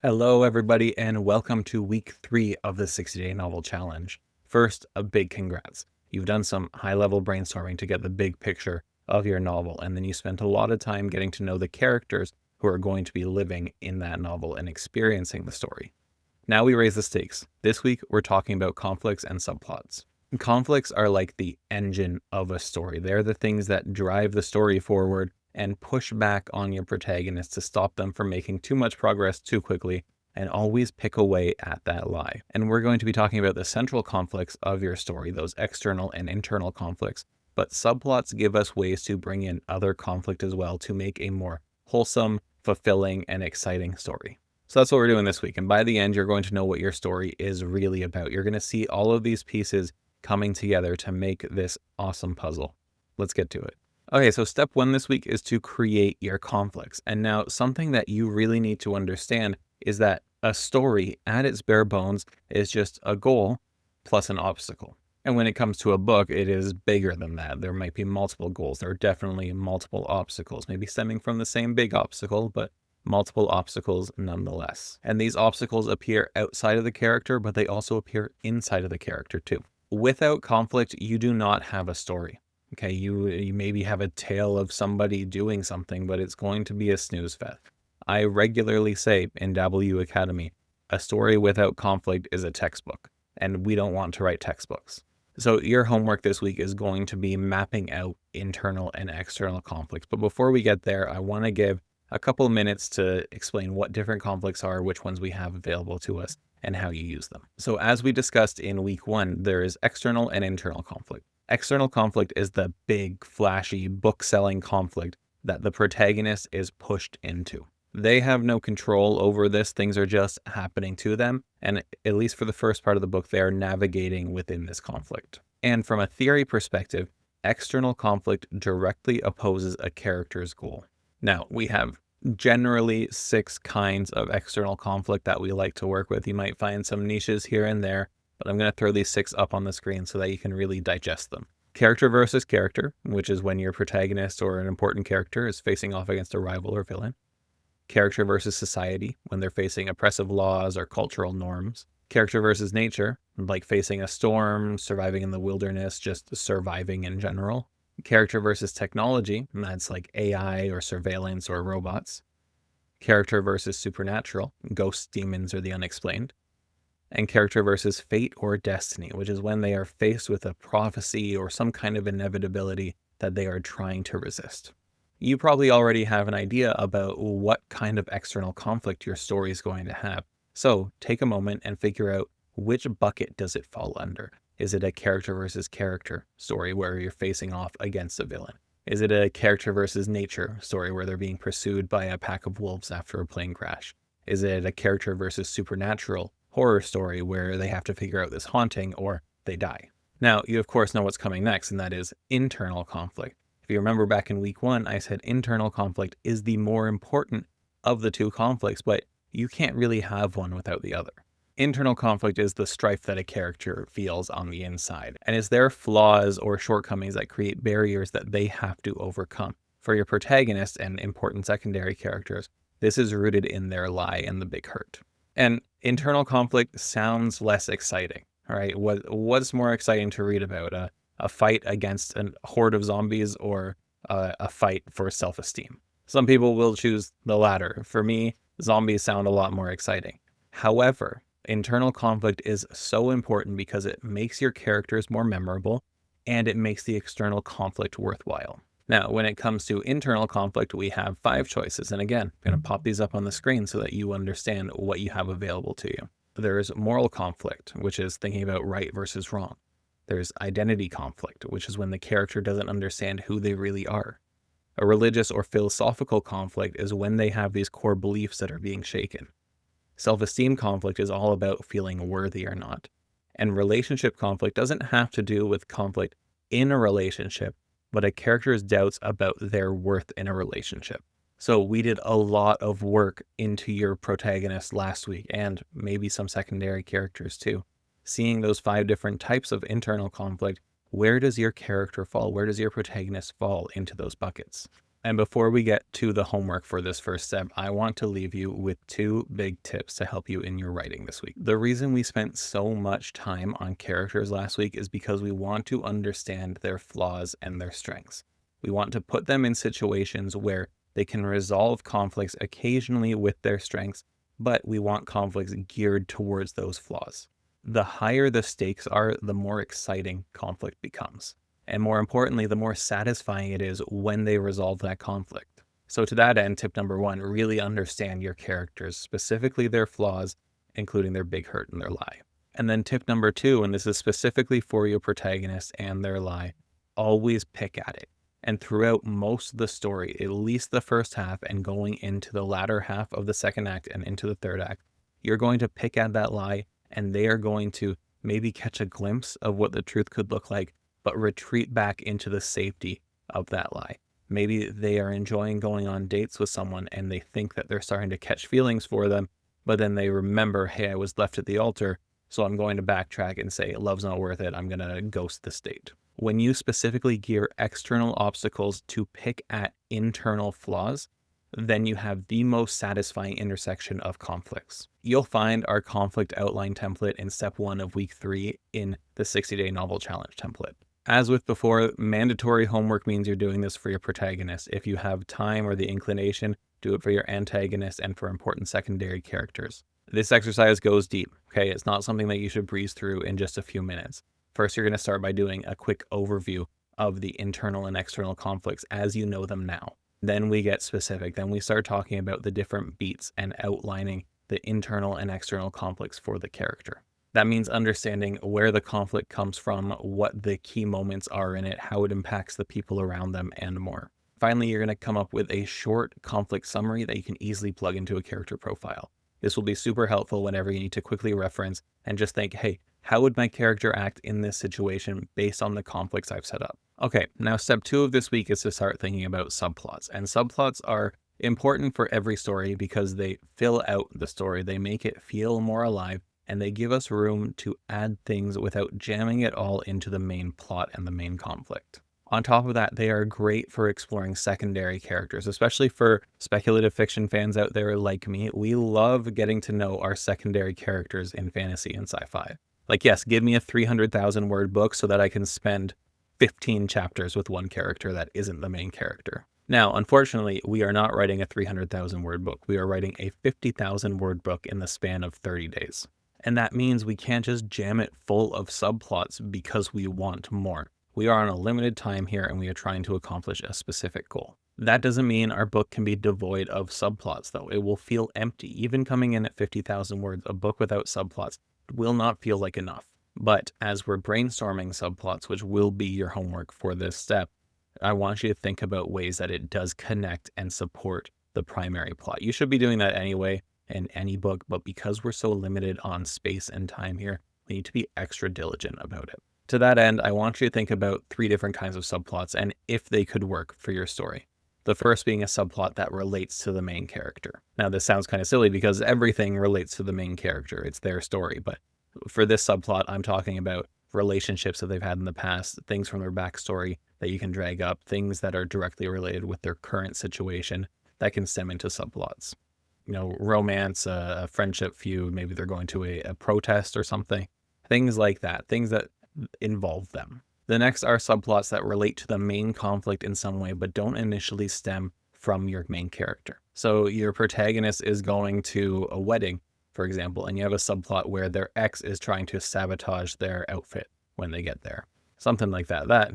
Hello, everybody, and welcome to week 3 of the 60-day novel challenge. First, a big congrats. You've done some high-level brainstorming to get the big picture of your novel, and then you spent a lot of time getting to know the characters who are going to be living in that novel and experiencing the story. Now we raise the stakes. This week, we're talking about conflicts and subplots. Conflicts are like the engine of a story. They're the things that drive the story forward and push back on your protagonist to stop them from making too much progress too quickly, and always pick away at that lie. And we're going to be talking about the central conflicts of your story, those external and internal conflicts. But subplots give us ways to bring in other conflict as well to make a more wholesome, fulfilling, and exciting story. So that's what we're doing this week. And by the end, you're going to know what your story is really about. You're going to see all of these pieces coming together to make this awesome puzzle. Let's get to it. Okay, so step 1 this week is to create your conflicts. And now something that you really need to understand is that a story at its bare bones is just a goal plus an obstacle. And when it comes to a book, it is bigger than that. There might be multiple goals. There are definitely multiple obstacles, maybe stemming from the same big obstacle, but multiple obstacles nonetheless. And these obstacles appear outside of the character, but they also appear inside of the character too. Without conflict, you do not have a story. Okay, you maybe have a tale of somebody doing something, but it's going to be a snooze fest. I regularly say in Dabble Academy, a story without conflict is a textbook, and we don't want to write textbooks. So your homework this week is going to be mapping out internal and external conflicts. But before we get there, I want to give a couple of minutes to explain what different conflicts are, which ones we have available to us, and how you use them. So as we discussed in week 1, there is external and internal conflict. External conflict is the big, flashy, book-selling conflict that the protagonist is pushed into. They have no control over this. Things are just happening to them. And at least for the first part of the book, they are navigating within this conflict. And from a theory perspective, external conflict directly opposes a character's goal. Now, we have generally 6 kinds of external conflict that we like to work with. You might find some niches here and there, but I'm going to throw these 6 up on the screen so that you can really digest them. Character versus character, which is when your protagonist or an important character is facing off against a rival or villain. Character versus society, when they're facing oppressive laws or cultural norms. Character versus nature, like facing a storm, surviving in the wilderness, just surviving in general. Character versus technology, and that's like AI or surveillance or robots. Character versus supernatural, ghosts, demons, or the unexplained. And character versus fate or destiny, which is when they are faced with a prophecy or some kind of inevitability that they are trying to resist. You probably already have an idea about what kind of external conflict your story is going to have. So take a moment and figure out which bucket does it fall under. Is it a character versus character story where you're facing off against a villain? Is it a character versus nature story where they're being pursued by a pack of wolves after a plane crash? Is it a character versus supernatural horror story where they have to figure out this haunting or they die? Now, you of course know what's coming next, and that is internal conflict. If you remember back in week 1, I said internal conflict is the more important of the 2 conflicts, but you can't really have one without the other. Internal conflict is the strife that a character feels on the inside, and is their flaws or shortcomings that create barriers that they have to overcome. For your protagonist and important secondary characters, this is rooted in their lie and the big hurt. And internal conflict sounds less exciting, all right? What's more exciting to read about? A fight against a horde of zombies or a fight for self-esteem? Some people will choose the latter. For me, zombies sound a lot more exciting. However, internal conflict is so important because it makes your characters more memorable and it makes the external conflict worthwhile. Now, when it comes to internal conflict, we have 5 choices. And again, I'm going to pop these up on the screen so that you understand what you have available to you. There's moral conflict, which is thinking about right versus wrong. There's identity conflict, which is when the character doesn't understand who they really are. A religious or philosophical conflict is when they have these core beliefs that are being shaken. Self-esteem conflict is all about feeling worthy or not. And relationship conflict doesn't have to do with conflict in a relationship, but a character's doubts about their worth in a relationship. So we did a lot of work into your protagonist last week, and maybe some secondary characters too. Seeing those 5 different types of internal conflict, where does your character fall? Where does your protagonist fall into those buckets? And before we get to the homework for this first step, I want to leave you with 2 big tips to help you in your writing this week. The reason we spent so much time on characters last week is because we want to understand their flaws and their strengths. We want to put them in situations where they can resolve conflicts occasionally with their strengths, but we want conflicts geared towards those flaws. The higher the stakes are, the more exciting conflict becomes. And more importantly, the more satisfying it is when they resolve that conflict. So to that end, tip number 1, really understand your characters, specifically their flaws, including their big hurt and their lie. And then tip number 2, and this is specifically for your protagonist and their lie, always pick at it. And throughout most of the story, at least the first half and going into the latter half of the second act and into the third act, you're going to pick at that lie, and they are going to maybe catch a glimpse of what the truth could look like, but retreat back into the safety of that lie. Maybe they are enjoying going on dates with someone and they think that they're starting to catch feelings for them, but then they remember, hey, I was left at the altar, so I'm going to backtrack and say, love's not worth it, I'm going to ghost this date. When you specifically gear external obstacles to pick at internal flaws, then you have the most satisfying intersection of conflicts. You'll find our conflict outline template in step 1 of week 3 in the 60-day novel challenge template. As with before, mandatory homework means you're doing this for your protagonist. If you have time or the inclination, do it for your antagonist and for important secondary characters. This exercise goes deep, okay? It's not something that you should breeze through in just a few minutes. First, you're going to start by doing a quick overview of the internal and external conflicts as you know them now. Then we get specific. Then we start talking about the different beats and outlining the internal and external conflicts for the character. That means understanding where the conflict comes from, what the key moments are in it, how it impacts the people around them, and more. Finally, you're going to come up with a short conflict summary that you can easily plug into a character profile. This will be super helpful whenever you need to quickly reference and just think, hey, how would my character act in this situation based on the conflicts I've set up? Okay, now step 2 of this week is to start thinking about subplots. And subplots are important for every story because they fill out the story, they make it feel more alive, and they give us room to add things without jamming it all into the main plot and the main conflict. On top of that, they are great for exploring secondary characters, especially for speculative fiction fans out there like me. We love getting to know our secondary characters in fantasy and sci-fi. Like, yes, give me a 300,000 word book so that I can spend 15 chapters with one character that isn't the main character. Now, unfortunately, we are not writing a 300,000 word book. We are writing a 50,000 word book in the span of 30 days. And that means we can't just jam it full of subplots because we want more. We are on a limited time here and we are trying to accomplish a specific goal. That doesn't mean our book can be devoid of subplots, though. It will feel empty. Even coming in at 50,000 words, a book without subplots will not feel like enough. But as we're brainstorming subplots, which will be your homework for this step, I want you to think about ways that it does connect and support the primary plot. You should be doing that anyway in any book, but because we're so limited on space and time here, we need to be extra diligent about it. To that end, I want you to think about 3 different kinds of subplots and if they could work for your story. The first being a subplot that relates to the main character. Now, this sounds kind of silly because everything relates to the main character. It's their story, but for this subplot, I'm talking about relationships that they've had in the past, things from their backstory that you can drag up, things that are directly related with their current situation that can stem into subplots. You know, romance, a friendship feud, maybe they're going to a protest or something. Things like that, things that involve them. The next are subplots that relate to the main conflict in some way, but don't initially stem from your main character. So your protagonist is going to a wedding, for example, and you have a subplot where their ex is trying to sabotage their outfit when they get there. Something like that. That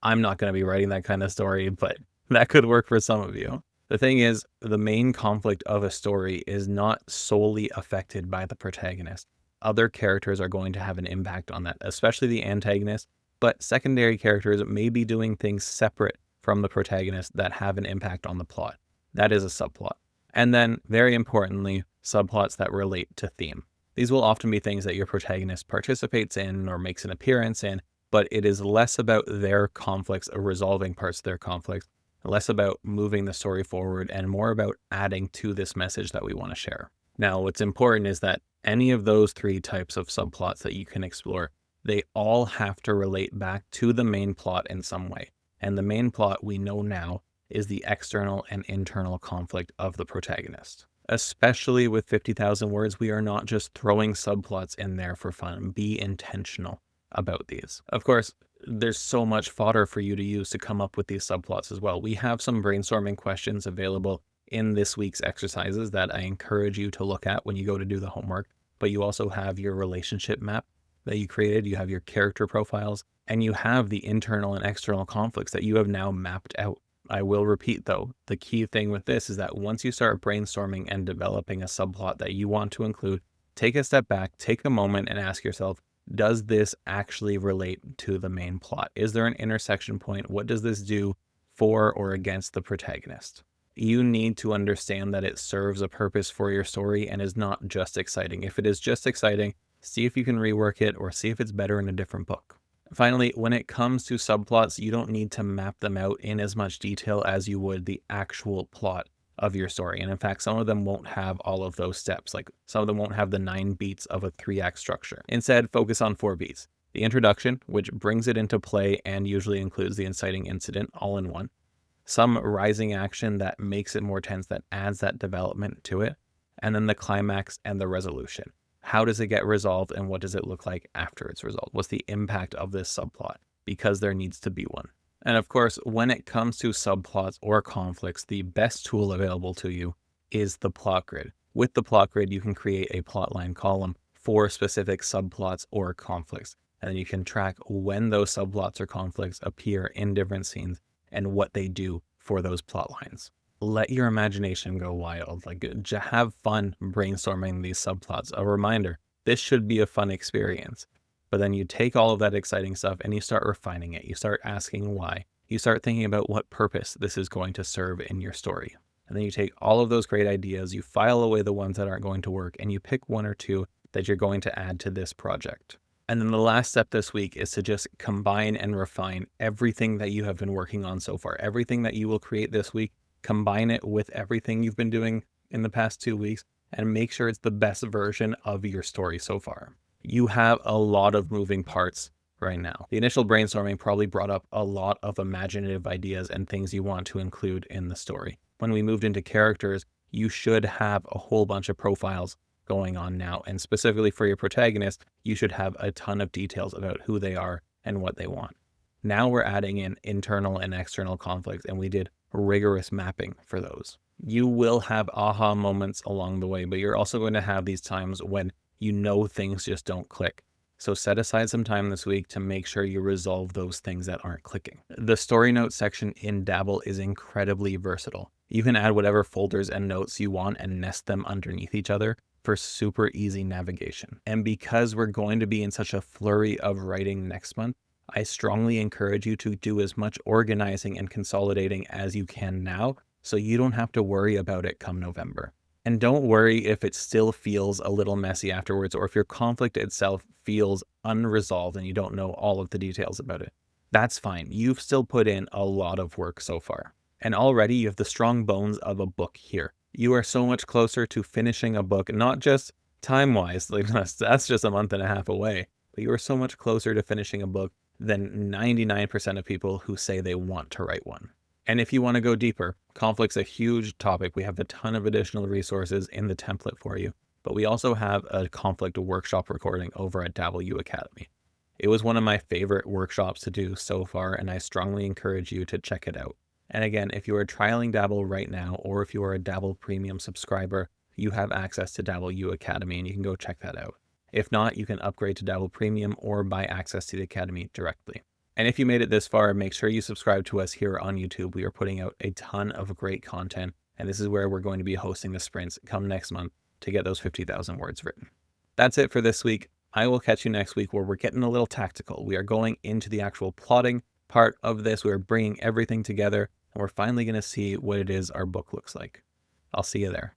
I'm not going to be writing that kind of story, but that could work for some of you. The thing is, the main conflict of a story is not solely affected by the protagonist. Other characters are going to have an impact on that, especially the antagonist, but secondary characters may be doing things separate from the protagonist that have an impact on the plot. That is a subplot. And then, very importantly, subplots that relate to theme. These will often be things that your protagonist participates in or makes an appearance in, but it is less about their conflicts or resolving parts of their conflicts, less about moving the story forward, and more about adding to this message that we want to share. Now, what's important is that any of those 3 types of subplots that you can explore, they all have to relate back to the main plot in some way. And the main plot we know now is the external and internal conflict of the protagonist. Especially with 50,000 words, we are not just throwing subplots in there for fun. Be intentional about these. Of course, there's so much fodder for you to use to come up with these subplots as well. We have some brainstorming questions available in this week's exercises that I encourage you to look at when you go to do the homework. But you also have your relationship map that you created, you have your character profiles, and you have the internal and external conflicts that you have now mapped out. I will repeat though, the key thing with this is that once you start brainstorming and developing a subplot that you want to include, take a step back, take a moment and ask yourself, does this actually relate to the main plot? Is there an intersection point? What does this do for or against the protagonist? You need to understand that it serves a purpose for your story and is not just exciting. If it is just exciting, see if you can rework it or see if it's better in a different book. Finally, when it comes to subplots, you don't need to map them out in as much detail as you would the actual plot of your story. And in fact, some of them won't have all of those steps. Like some of them won't have the 9 beats of a 3-act structure. Instead, focus on 4 beats. The introduction, which brings it into play and usually includes the inciting incident all in one. Some rising action that makes it more tense, that adds that development to it. And then the climax and the resolution. How does it get resolved and what does it look like after it's resolved? What's the impact of this subplot? Because there needs to be one. And of course, when it comes to subplots or conflicts, the best tool available to you is the plot grid. With the plot grid, you can create a plotline column for specific subplots or conflicts. And then you can track when those subplots or conflicts appear in different scenes and what they do for those plot lines. Let your imagination go wild. Like, have fun brainstorming these subplots. A reminder, this should be a fun experience. But then you take all of that exciting stuff and you start refining it. You start asking why. You start thinking about what purpose this is going to serve in your story. And then you take all of those great ideas, you file away the ones that aren't going to work, and you pick 1 or 2 that you're going to add to this project. And then the last step this week is to just combine and refine everything that you have been working on so far. Everything that you will create this week, combine it with everything you've been doing in the past 2 weeks and make sure it's the best version of your story so far. You have a lot of moving parts right now. The initial brainstorming probably brought up a lot of imaginative ideas and things you want to include in the story. When we moved into characters, you should have a whole bunch of profiles going on now. And specifically for your protagonist, you should have a ton of details about who they are and what they want. Now we're adding in internal and external conflicts, and we did rigorous mapping for those. You will have aha moments along the way, but you're also going to have these times when you know things just don't click. So set aside some time this week to make sure you resolve those things that aren't clicking. The story notes section in Dabble is incredibly versatile. You can add whatever folders and notes you want and nest them underneath each other for super easy navigation. And because we're going to be in such a flurry of writing next month, I strongly encourage you to do as much organizing and consolidating as you can now, so you don't have to worry about it come November. And don't worry if it still feels a little messy afterwards, or if your conflict itself feels unresolved and you don't know all of the details about it. That's fine. You've still put in a lot of work so far. And already you have the strong bones of a book here. You are so much closer to finishing a book, not just time-wise, like that's just a month and a half away, but you are so much closer to finishing a book than 99% of people who say they want to write one. And if you want to go deeper, conflict's a huge topic. We have a ton of additional resources in the template for you, but we also have a conflict workshop recording over at Dabble Academy. It was one of my favorite workshops to do so far, and I strongly encourage you to check it out. And again, if you are trialing Dabble right now, or if you are a Dabble Premium subscriber, you have access to Dabble Academy, and you can go check that out. If not, you can upgrade to Dabble Premium or buy access to the Academy directly. And if you made it this far, make sure you subscribe to us here on YouTube. We are putting out a ton of great content, and this is where we're going to be hosting the sprints come next month to get those 50,000 words written. That's it for this week. I will catch you next week where we're getting a little tactical. We are going into the actual plotting part of this. We're bringing everything together, and we're finally going to see what it is our book looks like. I'll see you there.